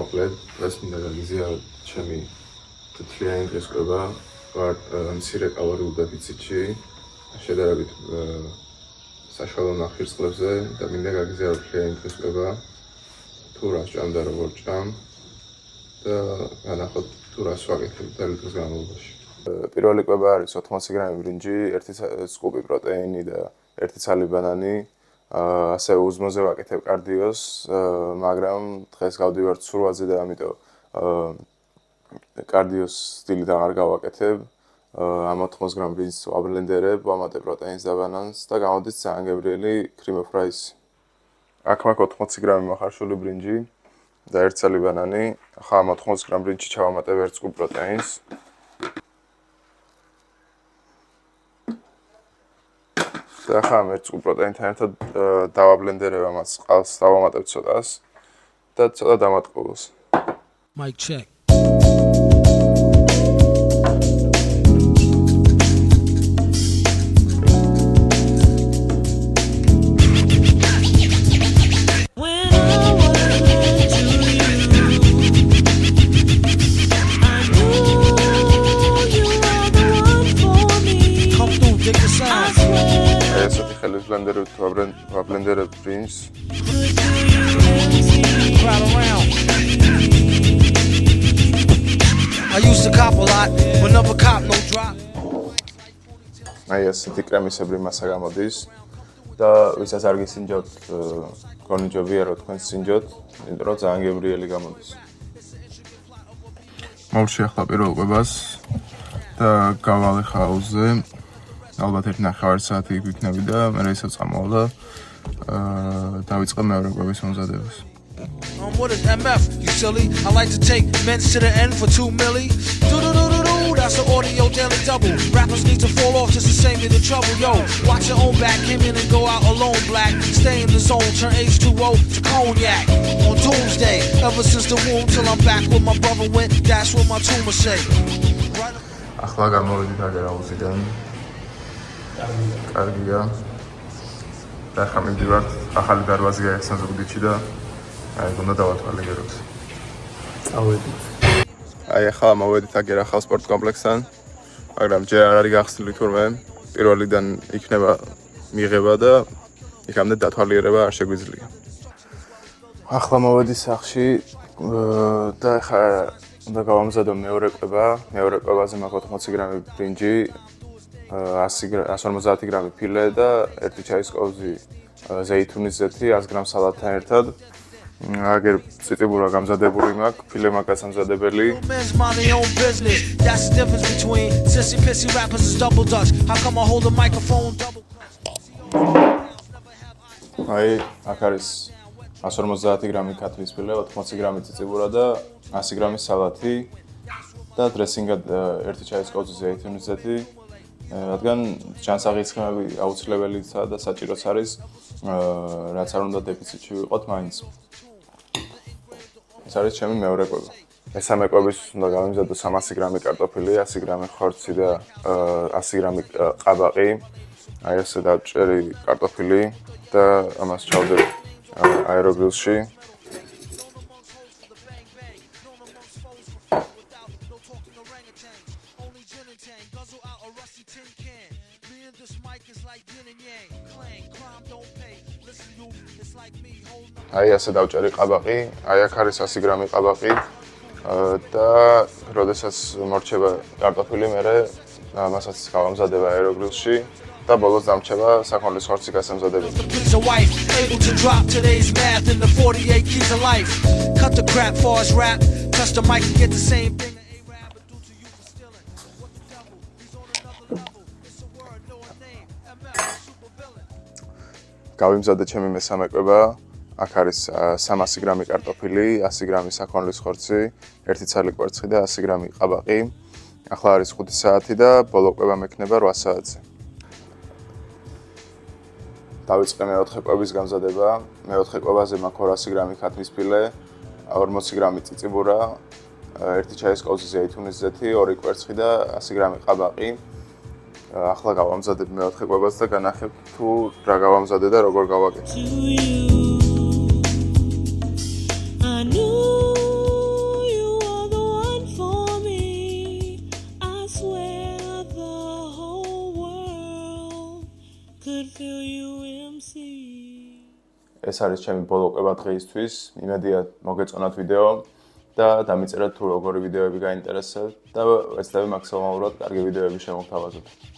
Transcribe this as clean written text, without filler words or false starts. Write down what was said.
მოკლედ, დღეს მინდა გაგიზიარო ჩემი თლიანი დღის კვება, ვარ მცირე კალორიულ დეფიციტში, შედარებით საშუალო ნახშირწყლებზე და მინდა გაგიზიარო თლიანი დღის კვება, თუ რა სჭამ და როგორ ჭამ და განახოთ თუ რას ვაკეთებ დალი დღის განმავლობაში. პირველი კვება არის 80 გრამი ბრინჯი, 1 სკუპი პროტეინი და 1 ცალი ბანანი. ასე უზმოზე ვაკეთებ კარდიოს, მაგრამ დღეს გავდივარ ცურვაზე და ამიტომ კარდიოს სტილიდან არ გავაკეთებ. ამ 80 გრამ ბრინჯს ვაბლენდერებ, ვამატებ პროტეინს და ბანანს და გამოდის ძალიან გემრიელი კრიმ ფრაისი. აქ მაქვს 80 გრამი მოხარშული ბრინჯი და 1 ცალი ბანანი. ახლა ამ 80 გრამ ბრინჯში ჩავამატებ 1 სკუპ პროტეინს. და ახლა ამ 1 სკუპ პროტეინთან ერთად დავაბლენდერებ ამას, ყავს დავამატებ ცოტას და ცოტა დამატყობოს. Mic check. ხელის ბლენდერით ვაბლენდერებ ბრინჯს. I used to cop a lot, but never cop no drop. აი ასეთი კრემისებრი მასა გამოდის და ვისაც არ გისინჯოთ, გონიჯობია რომ თქვენ სინჯოთ, იმიტომ რომ ძალიან გემრიელი გამოდის. მოვში ახლა პირველ კვებას და გავალე ხაუზე. ალბათ 1.5 საათი გვიქნები და მე ისევ წამოვალ და დავიწყე მეორე კვების მომზადებას. What is MF? You silly? I like to take men to the end for 2 milli. Do that's the audio daily double. Rappers need to fall off just to save me the trouble. Yo, watch your own back, came in and go out alone black. Stay in the zone, turn H2O to cognac. On doomsday, ever since the womb till I'm back where my brother went. That's what my tumor say. ახლა გამოვიდით აგერაუსიდან. კარგია. და ახლა მივდივართ ახალი დარბაზი გაიხსნა ზუგდიდში და აი უნდა დავათვალე გეროს. წავედით. აი ახლა მოვედით აგერ ახალ სპორტ კომპლექსთან, მაგრამ ჯერ არ არის გახსნილი თურმე. პირველიდან იქნება მიღება და იქამდე დათვალიერება არ შეგვიძლია. ახლა მოვედი სახლში და ახლა უნდა გავამზადო მეორე კვება. მეორე კვებაზე მაქვს 80 გრამი ბრინჯი, 150 გრამი ფილე და 1 ჩაის კოვზი ზეითუნის ზეთი 100 გრამ სალატთან ერთად. აგერ ციტიბურა გამზადებული მაქვს, ფილე მაგას ამზადებელი. აი, აქ არის 150 გრამი ქათმის ფილე, 80 გრამი ციტიბურა და 100 გრამი სალატი და დრესინგად 1 ჩაის კოვზი ზეითუნის ზეთი. რადგან ჯანსაღი ცხიმები აუცილებელია და საჭიროც არის, რაც არ უნდა დეფიციტში ვიყოთ მაინც. ეს არის ჩემი მეორე კვება. მესამე კვების უნდა გავიმზადო 300 გრამი კარტოფილი, 100 გრამი ხორცი და 100 გრამი ყაბაყი. აი ესე დავჭერი კარტოფილი და ამას ჩავდებ აეროგრილში. აი ასე დავჭერი ყაბაყი, აი აქ არის 100 გრამი ყაბაყი და როდესაც მორჩება კარტოფილი, მერე მასაც გავამზადება აეროგრილში და ბოლოს დამრჩება საქონლის ხორცი გასამზადებელი. გავიმზადე ჩემი მესამე კვება. აქ არის 300 გრამი კარტოფილი, 100 გრამი საქონლის ხორცი, 1 ცალი კვერცხი და 100 გრამი ყაბაყი. ახლა არის 5 საათი და ბოლო კვება მექნება 8 საათზე. დავიწყე მეოთხე კვების გამზადება. მეოთხე კვებაზე მაქვს 200 გრამი ქათმის ფილე, 40 გრამი ციციბურა, 1 ჩაის კოვზი ზეითუნის ზეთი, 2 კვერცხი და 100 გრამი ყაბაყი. ახლა გავამზადებ მეოთხე კვებას და განახებ თუ რა გავამზადე და როგორ გავაკეთე. could feel you MC. ეს არის ჩემი ბოლო კვება დღეისთვის. იმედია მოგეწონათ ვიდეო და დამიწერეთ თუ როგორი ვიდეოები გაინტერესებთ და ვეცდები მაქსიმალურად კარგი ვიდეოები შემოგთავაზოთ.